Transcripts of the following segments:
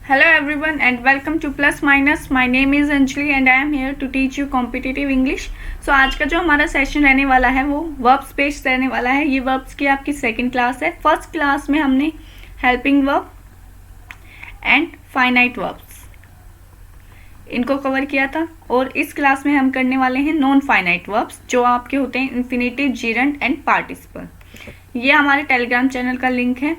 Hello everyone and welcome to Plus Minus. My name is Anjali and I am here to teach you competitive English. So आज का जो हमारा session रहने वाला है वो वर्ब्स बेस्ड रहने वाला है. ये वर्ब्स की आपकी सेकंड क्लास है. फर्स्ट क्लास में हमने helping verb and finite verbs इनको कवर किया था और इस क्लास में हम करने वाले हैं नॉन फाइनाइट वर्ब्स जो आपके होते हैं इन्फिनेटिव, जीरंड एंड पार्टिसिपल. ये हमारे टेलीग्राम चैनल का लिंक है.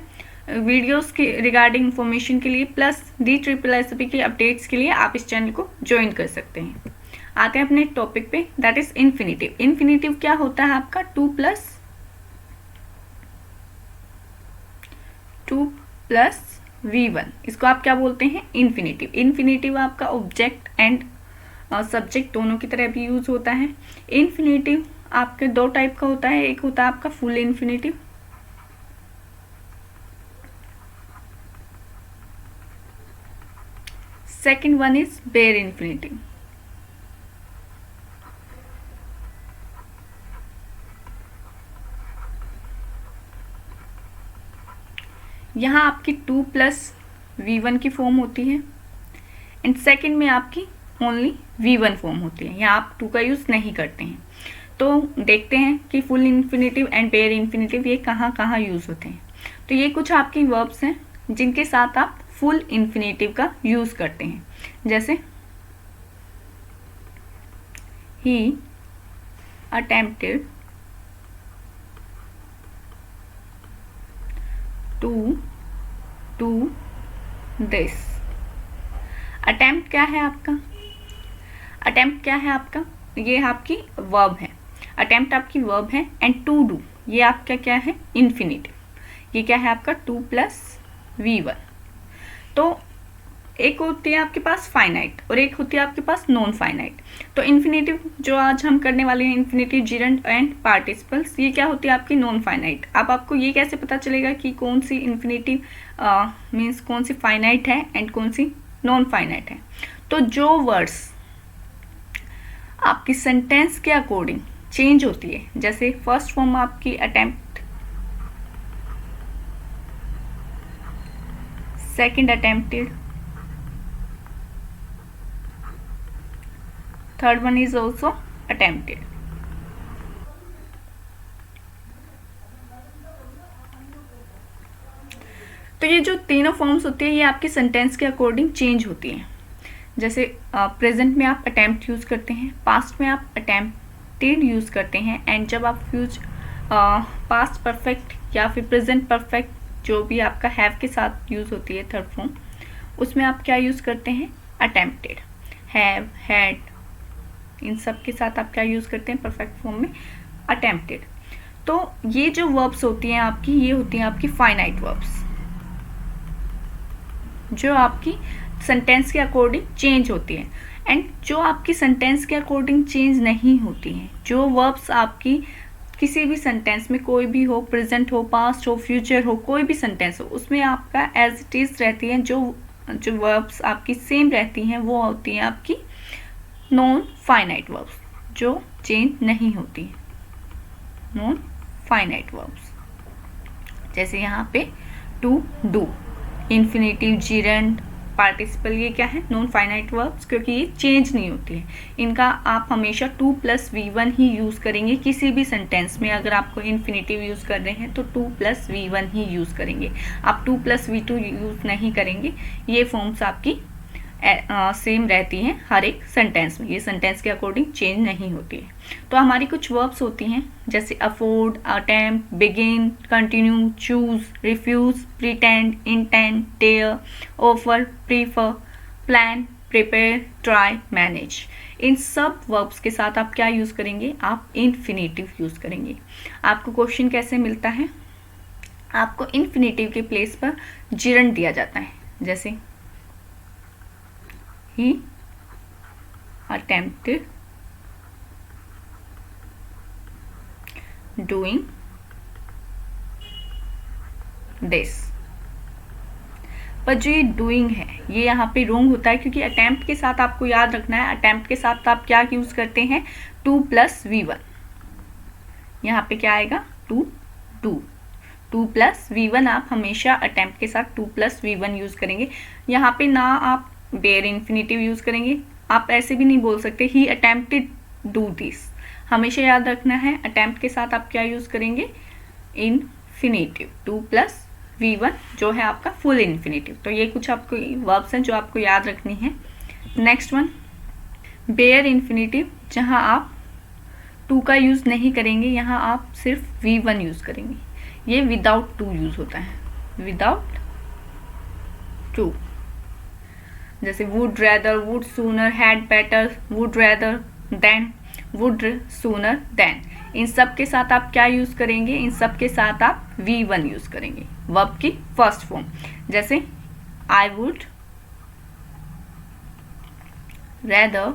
वीडियोस के रिगार्डिंग इंफॉर्मेशन के लिए प्लस DSSB की अपडेट्स के लिए आप इस चैनल को ज्वाइन कर सकते हैं. आते हैं अपने टॉपिक पे, दैट इज इन्फिनेटिव. इन्फिनेटिव क्या होता है आपका? 2 प्लस V1. इसको आप क्या बोलते हैं? इन्फिनेटिव. इन्फिनेटिव आपका ऑब्जेक्ट एंड सब्जेक्ट दोनों की तरह भी यूज होता है. इन्फिनेटिव आपके दो टाइप का होता है. एक होता है आपका full infinitive, second one is bare infinitive. यहाँ आपकी 2 प्लस V1 की फॉर्म होती है एंड सेकंड में आपकी ओनली V1 फॉर्म होती है. यहाँ आप 2 का यूज नहीं करते हैं. तो देखते हैं कि full infinitive and bare infinitive ये कहाँ कहाँ यूज होते हैं. तो ये कुछ आपकी वर्ब्स हैं जिनके साथ आप फुल इन्फिनेटिव का यूज करते हैं. जैसे he attempted to do this. Attempt क्या है आपका? अटेम्प्ट क्या है आपका? ये आपकी वर्ब है. अटेम्प्ट आपकी वर्ब है एंड टू डू ये आपका क्या है? इन्फिनेटिव. ये क्या है आपका? 2 प्लस V1. तो एक होती है आपके पास फाइनाइट और एक होती है आपके पास नॉन फाइनाइट. तो इन्फिनेटिव जो आज हम करने वाले हैं, इन्फिनेटिव, जीरंड एंड पार्टिसिपल्स, ये क्या होती है आपकी नॉन फाइनाइट. अब आपको ये कैसे पता चलेगा कि कौन सी इन्फिनेटिव मीन्स कौन सी फाइनाइट है एंड कौन सी नॉन फाइनाइट है? तो जो वर्ड्स आपकी सेंटेंस के अकॉर्डिंग चेंज होती है, जैसे फर्स्ट फॉर्म आपकी attempt, second attempted, third one is also attempted. तो ये जो तीनों फॉर्म्स होती है ये आपके सेंटेंस के अकॉर्डिंग चेंज होती हैं. जैसे प्रेजेंट में आप अटेम्प्ट यूज करते हैं, पास्ट में आप अटेम्प्टेड यूज करते हैं एंड जब आप पास्ट परफेक्ट या फिर प्रेजेंट परफेक्ट जो भी आपका हैव के साथ यूज होती है थर्ड फॉर्म, उसमें आप क्या यूज करते हैं? अटेम्प्टेड. हैव, हैड, इन सब के साथ आप क्या यूज़ करते हैं परफेक्ट फॉर्म में? अटेम्प्टेड. तो ये जो वर्ब्स होती हैं आपकी, ये होती हैं आपकी फाइनाइट वर्ब्स जो आपकी सेंटेंस के अकॉर्डिंग चेंज होती है. एंड जो आपकी सेंटेंस के अकॉर्डिंग चेंज नहीं होती हैं, जो वर्ब्स आपकी किसी भी सेंटेंस में कोई भी हो, प्रेजेंट हो, पास्ट हो, फ्यूचर हो, कोई भी सेंटेंस हो, उसमें आपका एज इट इज रहती हैं. जो वर्ब्स आपकी सेम रहती हैं वो होती हैं आपकी नॉन फाइनाइट वर्ब्स जो चेंज नहीं होती. नॉन फाइनाइट वर्ब्स जैसे यहाँ पे to do, infinitive, gerund, participle, ये क्या है? नॉन फाइनाइट वर्ब्स, क्योंकि ये चेंज नहीं होती है. इनका आप हमेशा 2 प्लस V1 ही यूज़ करेंगे. किसी भी सेंटेंस में अगर आपको इन्फिनेटिव यूज़ कर रहे हैं तो 2 प्लस V1 ही यूज़ करेंगे. आप 2 प्लस V2 यूज़ नहीं करेंगे. ये फॉर्म्स आपकी सेम रहती हैं हर एक सेंटेंस में. ये सेंटेंस के अकॉर्डिंग चेंज नहीं होती है. तो हमारी कुछ वर्ब्स होती हैं जैसे afford, attempt, begin, continue, choose, refuse, pretend, intend, dare, offer, prefer, plan, prepare, try, manage. इन सब वर्ब्स के साथ आप क्या यूज़ करेंगे? आप इन्फिनेटिव यूज़ करेंगे. आपको क्वेश्चन कैसे मिलता है? आपको इन्फिनेटिव के प्लेस पर जीरंड दिया जाता है. जैसे he attempted doing this. पर जो ये डूइंग है ये यहाँ पे रॉन्ग होता है क्योंकि अटेम्प्ट के साथ आपको याद रखना है, अटेम्प्ट के साथ आप क्या यूज करते हैं? 2 प्लस V1. यहाँ पे क्या आएगा? To do. 2+V1 आप हमेशा अटेम्प्ट के साथ 2+V1 यूज़ करेंगे। यहाँ पे ना आप बेयर इन्फिनेटिव यूज़ करेंगे, आप ऐसे भी नहीं बोल सकते ही अटेम्प्टेड डू दिस। हमेशा याद रखना है अटेम्प्ट के साथ आप क्या यूज़ करेंगे, इन्फिनेटिव। 2+V1 जो है आपका फुल इन्फिनेटिव। तो ये कुछ आपको वर्ब्स हैं जो आपको याद रखनी है। नेक्स्ट वन, बेयर इन्फिनेटिव, जहाँ आप टू का यूज़ नहीं करेंगे, यहाँ आप सिर्फ V1 यूज़ करेंगे। ये विदाउट टू यूज़ होता है, विदाउट टू। जैसे would rather, would sooner, had better, would rather than, would sooner than. इन सब के साथ आप क्या यूज़ करेंगे, इन सब के साथ आप V1 यूज़ करेंगे, वर्ब की फर्स्ट फॉर्म। जैसे I would rather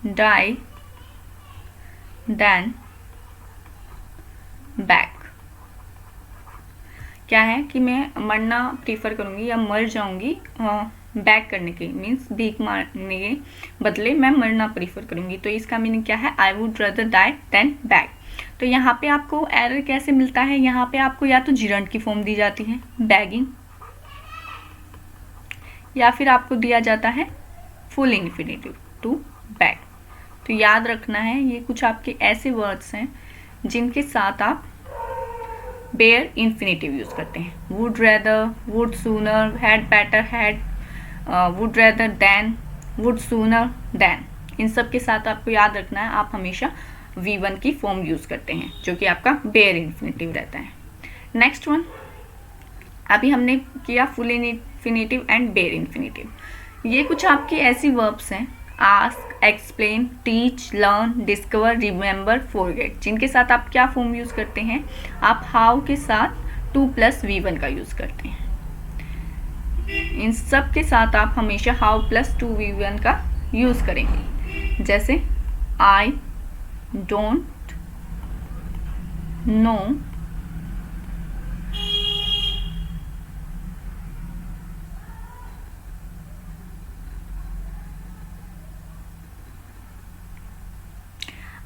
die than back. क्या है कि मैं मरना प्रीफर करूँगी या मर जाऊँगी, बैक करने के मीन्स भीख मारने के बदले मैं मरना प्रीफर करूँगी। तो इसका मीनिंग क्या है, I would rather die than back. तो यहाँ पे आपको एरर कैसे मिलता है, यहाँ पे आपको या तो जिरंट की फॉर्म दी जाती है बैगिंग, या फिर आपको दिया जाता है फुल इन्फिनेटिव टू बैक। तो याद रखना है ये कुछ आपके ऐसे वर्ड्स हैं जिनके साथ आप बेयर इन्फिनेटिव यूज़ करते हैं। Would rather, would sooner, had better, had, would rather than, would sooner than. इन सब के साथ आपको याद रखना है आप हमेशा V1 की फॉर्म यूज़ करते हैं जो कि आपका बेयर इन्फिनेटिव रहता है। नेक्स्ट वन, अभी हमने किया full infinitive and bare infinitive. ये कुछ आपकी ऐसी वर्ब्स हैं, ask, explain, teach, learn, discover, remember, forget, जिनके साथ आप क्या फॉर्म यूज़ करते हैं, आप हाउ के साथ 2+V1 का यूज़ करते हैं। इन सब के साथ आप हमेशा हाउ प्लस 2V1 का यूज़ करेंगे। जैसे आई don't no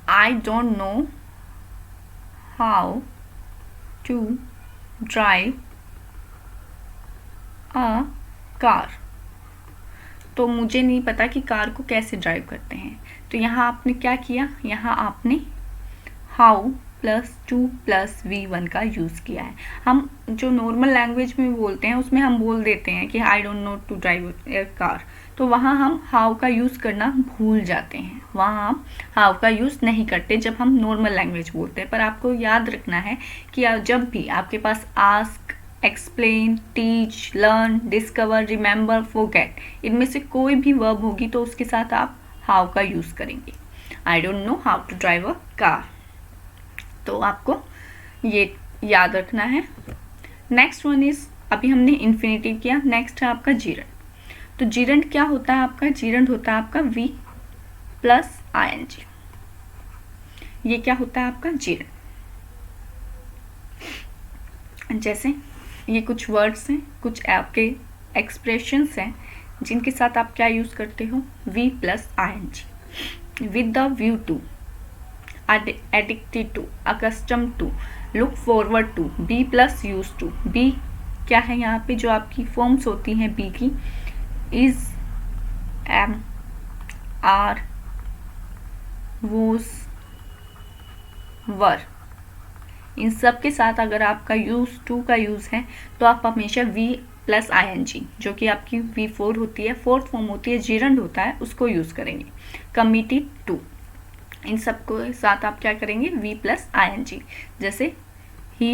I don't know how to drive a car। तो मुझे नहीं पता कि कार को कैसे ड्राइव करते हैं। तो यहाँ आपने क्या किया, यहाँ आपने हाउ प्लस 2+V1 का यूज़ किया है। हम जो नॉर्मल लैंग्वेज में बोलते हैं उसमें हम बोल देते हैं कि I don't know to drive a car, तो वहाँ हम हाउ का यूज़ करना भूल जाते हैं, वहाँ हम हाउ का यूज़ नहीं करते जब हम नॉर्मल लैंग्वेज बोलते हैं। पर आपको याद रखना है कि जब भी आपके पास ask, explain, teach, learn, discover, remember, forget, इनमें से कोई भी वर्ब होगी तो उसके साथ आप हाउ का यूज़ करेंगे। I don't know how to drive a car, तो आपको ये याद रखना है। नेक्स्ट वन इज, अभी हमने इन्फिनेटिव किया, नेक्स्ट है आपका जीरंड। तो जीरंड क्या होता है आपका, जीरंड होता है आपका V+ING। ये क्या होता है आपका जीरंड। जैसे ये कुछ वर्ड्स हैं, कुछ आपके एक्सप्रेशंस हैं जिनके साथ आप क्या यूज़ करते हो, V+ING। With the view to, addicted to, accustomed to, look forward to, be plus used to। be क्या है यहाँ पे जो आपकी फॉर्म्स होती हैं be की, is, am, are, was, were। इन सब के साथ अगर आपका यूज टू का यूज़ है तो आप हमेशा V+ING जो कि आपकी V4 होती है, फोर्थ फॉर्म होती है, जीरंड होता है, उसको यूज़ करेंगे। कमिटेड टू, इन सब को साथ आप क्या करेंगे, V+ING। जैसे he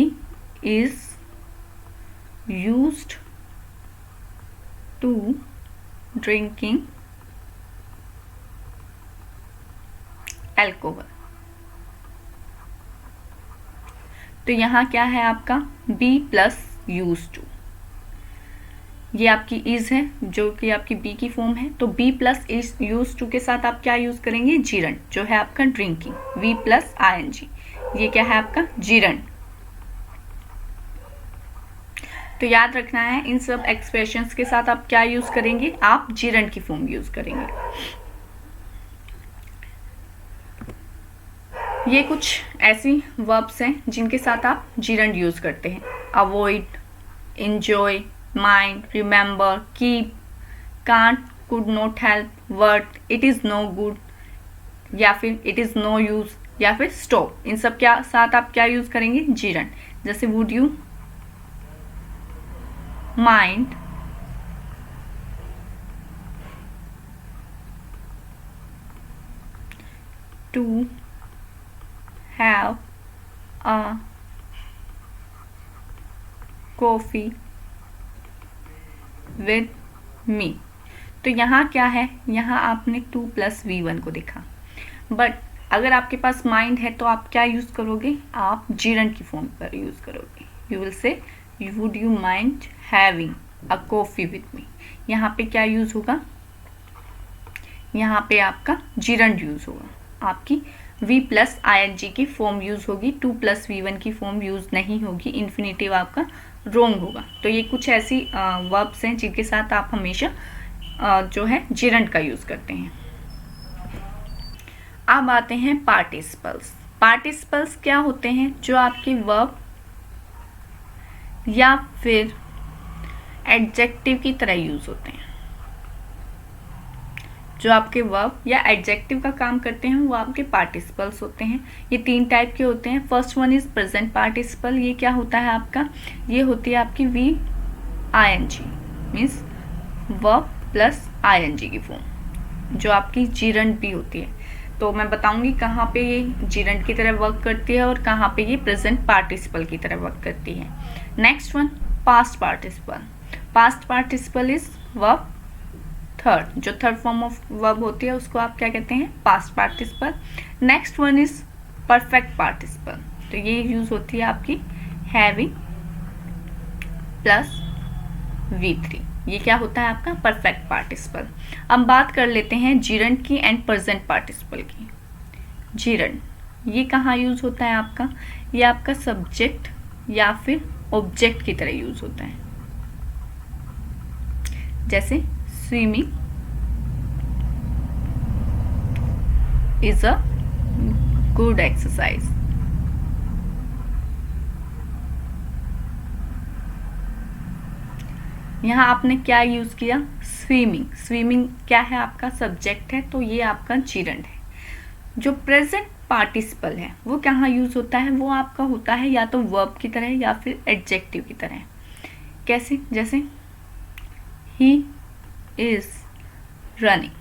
is used to drinking alcohol. तो यहाँ क्या है आपका B+USED टू। ये आपकी इज है जो कि आपकी बी की फॉर्म है, तो B+USED टू के साथ आप क्या यूज करेंगे, जीरंड, जो है आपका ड्रिंकिंग, V+ING। ये क्या है आपका जीरंड। तो याद रखना है इन सब एक्सप्रेशंस के साथ आप क्या यूज करेंगे, आप जीरंड की फॉर्म यूज करेंगे। ये कुछ ऐसी वर्ब्स हैं जिनके साथ आप जीरंड यूज करते हैं। Avoid, enjoy, mind, remember, keep, can't, could not help, what, it is no good, या फिर it is no use, या फिर stop। इन सब के साथ आप क्या यूज करेंगे? जीरंड। जैसे would you mind to have a coffee with me। तो यहाँ क्या है? यहाँ आपने 2 + V1 को देखा, बट अगर आपके पास माइंड है तो आप क्या यूज करोगे? आप जीरंड की फॉर्म पर यूज करोगे। You will say would you mind having a coffee with me. यहाँ पे क्या यूज होगा? यहाँ पे आपका जीरंड यूज होगा, आपकी V + ing की फॉर्म यूज होगी, 2 + V1 की फॉर्म यूज नहीं होगी, इन्फिनेटिव आपका रोंग होगा। तो ये कुछ ऐसी वर्ब्स हैं जिनके साथ आप हमेशा जो है जीरंड का यूज करते हैं। अब आते हैं पार्टिसिपल्स। पार्टिसिपल्स क्या होते हैं? जो आपके वर्ब या फिर एडजेक्टिव की तरह यूज होते हैं। जो आपके वर्ब या एडजेक्टिव का काम करते हैं वो आपके पार्टिसिपल्स होते हैं। ये 3 टाइप के होते हैं। First one is present participle. ये क्या होता है आपका? ये होती है आपकी VING, means verb plus ING की फॉर्म, जो आपकी जीरंड भी होती है। तो मैं बताऊंगी कहाँ पे ये जीरंड की तरह वर्क करती है और कहाँ पे ये प्रेजेंट पार्टिसिपल की तरह वर्क करती है। Next one, past participle. Past participle is verb third, जो थर्ड फॉर्म ऑफ वर्ब होती है उसको आप क्या कहते हैं? Past participle. Next one is perfect participle. तो ये यूज होती है आपकी हैविंग प्लस V3। ये क्या होता है आपका? Perfect participle. अब बात कर लेते हैं जीरंड की एंड प्रेजेंट पार्टिसिपल की। जीरंड ये कहाँ यूज होता है आपका? ये आपका सब्जेक्ट या फिर ऑब्जेक्ट की तरह यूज होता है। जैसे swimming is a good exercise. यहाँ आपने क्या यूज किया? स्विमिंग। स्विमिंग क्या है? आपका सब्जेक्ट है, तो ये आपका जीरंड है। जो प्रेजेंट पार्टिसिपल है वो कहाँ यूज होता है? वो आपका होता है या तो वर्ब की तरह या फिर एडजेक्टिव की तरह। कैसे? जैसे ही इज रनिंग।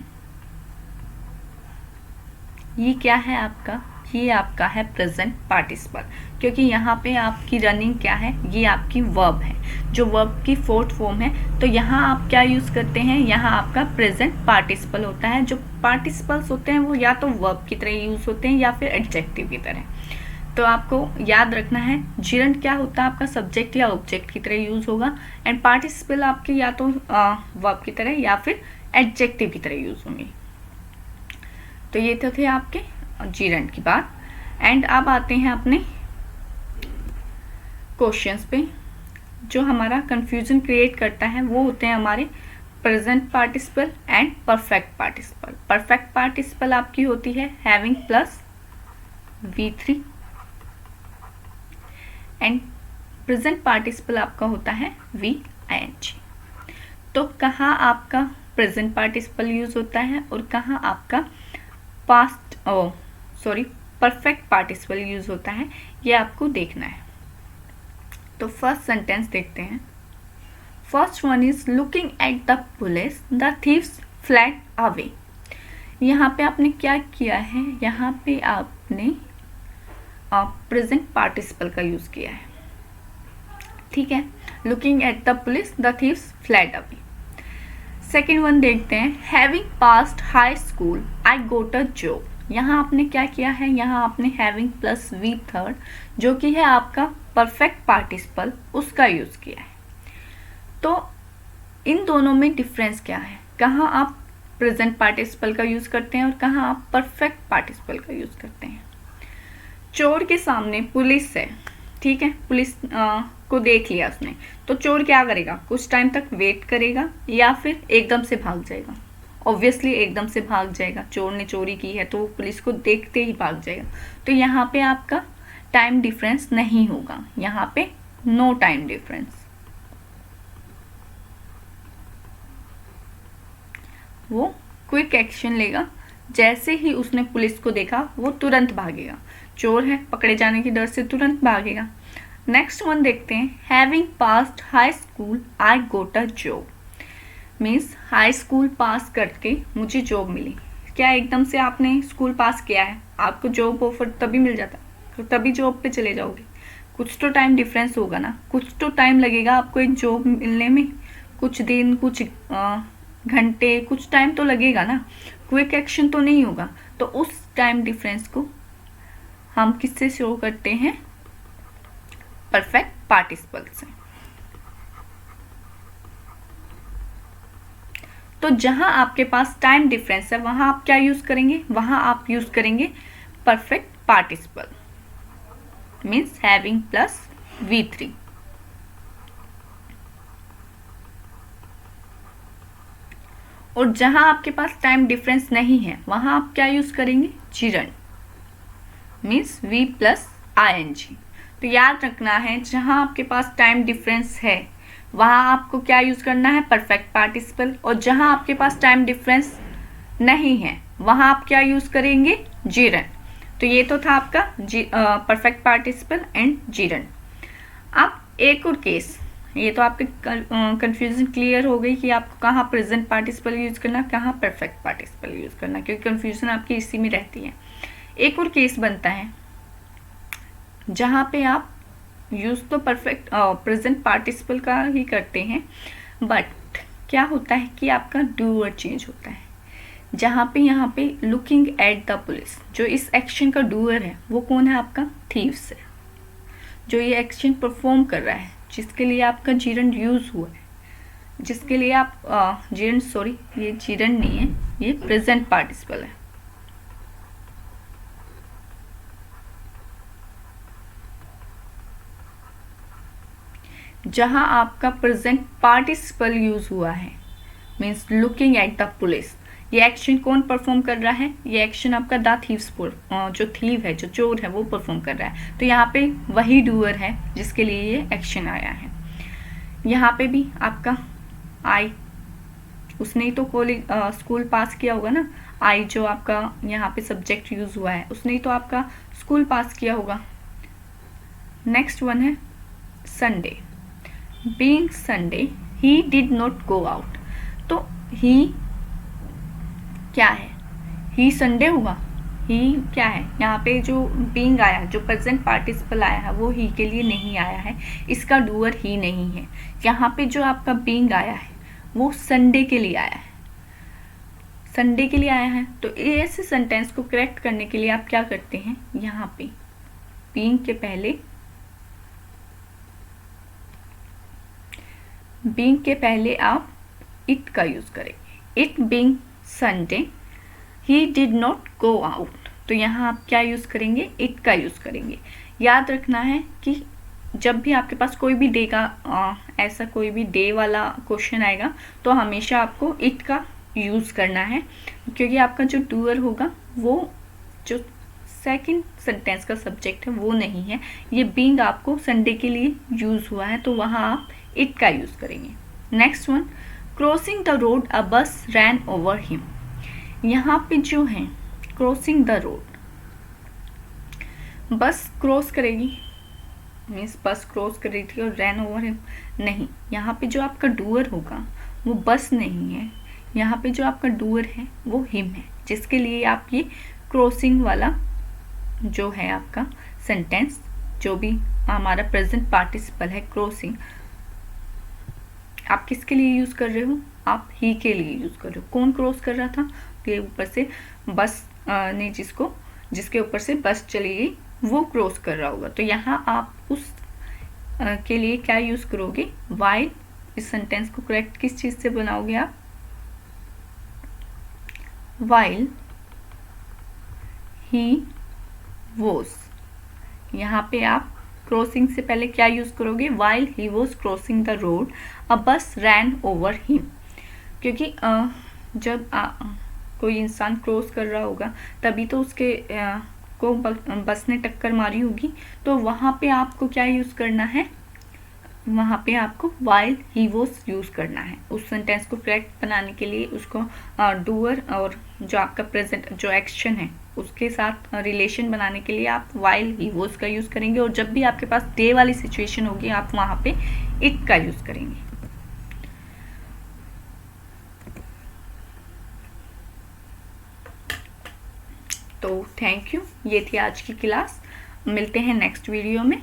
ये क्या है आपका? ये आपका है प्रेजेंट पार्टिसिपल, क्योंकि यहाँ पे आपकी रनिंग क्या है? ये आपकी वर्ब है, जो वर्ब की 4th फॉर्म है। तो यहाँ आप क्या यूज करते हैं? यहाँ आपका प्रेजेंट पार्टिसिपल होता है। जो पार्टिसिपल्स होते हैं वो या तो वर्ब की तरह यूज होते हैं या फिर एडजेक्टिव की तरह। तो आपको याद रखना है जीरंड क्या होता है? आपका सब्जेक्ट या ऑब्जेक्ट की तरह यूज होगा, एंड पार्टिसिपल आपके या तो वर्ब की तरह या फिर एडजेक्टिव की तरह यूज होंगे। तो ये तो थे आपके जीरंड की बात। एंड अब आते हैं अपने क्वेश्चंस पे। जो हमारा कंफ्यूजन क्रिएट करता है वो होते हैं हमारे present participle and perfect participle. Perfect participle आपकी होती है having plus V3 and present participle आपका होता है VING। तो कहाँ आपका प्रेजेंट पार्टिसिपल यूज होता है और कहाँ आपका परफेक्ट पार्टिसिपल यूज होता है, ये आपको देखना है। तो फर्स्ट सेंटेंस देखते हैं। First one is looking at the police the thieves fled away. यहाँ पे आपने क्या किया है? यहाँ पे आपने प्रेजेंट पार्टिसिपल का यूज किया है, ठीक है। Looking at the police the thieves fled away. Second one देखते हैं। Having passed high school I got a job. यहाँ आपने क्या किया है? यहाँ आपने हैविंग प्लस V3 जो कि है आपका परफेक्ट पार्टिसिपल, उसका यूज किया है। तो इन दोनों में डिफरेंस क्या है? कहाँ आप प्रेजेंट पार्टिसिपल का यूज करते हैं और कहाँ आप परफेक्ट पार्टिसिपल का यूज करते हैं। चोर के सामने पुलिस है, ठीक है, पुलिस को देख लिया उसने, तो चोर क्या करेगा? कुछ टाइम तक वेट करेगा या फिर एकदम से भाग जाएगा? ऑब्वियसली एकदम से भाग जाएगा, चोर ने चोरी की है तो वो पुलिस को देखते ही भाग जाएगा। तो यहाँ पे आपका टाइम डिफरेंस नहीं होगा, यहाँ पे नो टाइम डिफरेंस। वो क्विक एक्शन लेगा, जैसे ही उसने पुलिस को देखा वो तुरंत भागेगा, चोर है पकड़े जाने की डर से तुरंत भागेगा। नेक्स्ट वन देखते हैं, having passed high school I got a job. Means high school pass करके मुझे जॉब मिली। क्या एकदम से आपने स्कूल पास किया है आपको जॉब ऑफर तभी मिल जाता, तो तभी जॉब पे चले जाओगे? कुछ तो टाइम डिफरेंस होगा ना, कुछ तो टाइम लगेगा आपको एक जॉब मिलने में, कुछ दिन, कुछ घंटे, कुछ टाइम तो लगेगा ना, क्विक एक्शन तो नहीं होगा। तो उस टाइम डिफरेंस को हम किससे शो करते हैं? परफेक्ट पार्टिसिपल से। तो जहां आपके पास टाइम डिफरेंस है वहां आप क्या यूज करेंगे? वहां आप यूज करेंगे perfect participle, means having plus V3। और जहां आपके पास टाइम डिफरेंस नहीं है वहां आप क्या यूज करेंगे? Gerund, means V plus ING। तो याद रखना है, जहां आपके पास टाइम डिफरेंस है वहां आपको क्या यूज करना है? Perfect participle. और जहां आपके पास टाइम डिफरेंस नहीं है वहां आप क्या यूज करेंगे? जिरंड। तो ये तो था आपका परफेक्ट पार्टिसिपल एंड जिरंड। अब एक और केस, ये तो आपके कंफ्यूजन क्लियर हो गई कि आपको कहाँ प्रेजेंट पार्टिसिपल यूज करना, कहाँ परफेक्ट पार्टिसिपल यूज करना, क्योंकि कंफ्यूजन आपकी इसी में रहती है। एक और केस बनता है जहाँ पे आप यूज तो परफेक्ट प्रेजेंट पार्टिसिपल का ही करते हैं, बट क्या होता है कि आपका डूअर चेंज होता है। जहाँ पे यहाँ पे लुकिंग एट द पुलिस, जो इस एक्शन का डूअर है वो कौन है? आपका थीव्स है, जो ये एक्शन परफॉर्म कर रहा है, जिसके लिए आपका जिरंड यूज हुआ है, जिसके लिए आप जिरंड, सॉरी ये जिरंड नहीं है, ये प्रेजेंट पार्टिसिपल है। जहां आपका प्रेजेंट पार्टिसिपल यूज हुआ है, means looking at the police, ये एक्शन कौन परफॉर्म कर रहा है? ये एक्शन आपका द थीव्स, जो थीव है, जो चोर है, वो परफॉर्म कर रहा है। तो यहाँ पे वही डूअर है जिसके लिए ये एक्शन आया है। यहाँ पे भी आपका आई, उसने ही तो स्कूल पास किया होगा ना। आई जो आपका यहाँ पे सब्जेक्ट यूज हुआ है, उसने ही तो आपका स्कूल पास किया होगा। नेक्स्ट वन है Sunday. Being Sunday he did not go out. तो ही क्या है? ही संडे हुआ, ही क्या है? यहाँ पे जो बीइंग आया, जो प्रेजेंट पार्टिसिपल आया है, वो ही के लिए नहीं आया है, इसका डूअर ही नहीं है। यहाँ पे जो आपका बीइंग आया है वो संडे के लिए आया है, संडे के लिए आया है। तो ऐसे सेंटेंस को करेक्ट करने के लिए आप क्या करते हैं? यहाँ पे बीइंग के पहले आप इट का यूज करेंगे। It being Sunday he did not go out. तो यहाँ आप क्या यूज करेंगे? इट का यूज करेंगे। याद रखना है कि जब भी आपके पास कोई भी डे का ऐसा कोई भी डे वाला क्वेश्चन आएगा तो हमेशा आपको इट का यूज करना है, क्योंकि आपका जो डूअर होगा वो जो सेकंड सेंटेंस का सब्जेक्ट है वो नहीं है। ये बीइंग आपको संडे के लिए यूज हुआ है, तो वहाँ आप इट का यूज करेंगे। Next one, crossing the road a bus ran over him. यहाँ पे जो है crossing the road, bus cross करेगी, मीन्स बस क्रॉस कर रही थी और रैन ओवर हिम नहीं। यहाँ पे जो आपका डूअर होगा वो बस नहीं है, यहाँ पे जो आपका डूअर है वो हिम है, जिसके लिए आप ये क्रॉसिंग वाला जो है आपका सेंटेंस, जो भी हमारा प्रेजेंट पार्टिसिपल है क्रॉसिंग, आप किसके लिए यूज कर रहे हो? आप ही के लिए यूज कर रहे हो। कौन क्रॉस कर रहा था? के ऊपर से बस ने जिसके ऊपर से बस चली गई वो क्रॉस कर रहा होगा। तो यहाँ आप उस के लिए क्या यूज करोगे? वाइल। इस सेंटेंस को करेक्ट किस चीज से बनाओगे आप? While he was. यहाँ पे आप क्रॉसिंग से पहले क्या यूज करोगे? While he was crossing the road a bus ran over him. क्योंकि जब कोई इंसान क्रॉस कर रहा होगा तभी तो उसके को बस ने टक्कर मारी होगी, तो वहाँ पे आपको क्या यूज़ करना है, वहाँ पे आपको वाइल ही वॉज यूज़ करना है। उस सेंटेंस को करेक्ट बनाने के लिए उसको डूअर और जो आपका प्रेजेंट जो एक्शन है उसके साथ रिलेशन बनाने के लिए आप वाइल ही वॉज का यूज़ करेंगे, और जब भी आपके पास डे वाली सिचुएशन होगी आप वहाँ पे इट का यूज़ करेंगे। तो थैंक यू, ये थी आज की क्लास। मिलते हैं नेक्स्ट वीडियो में।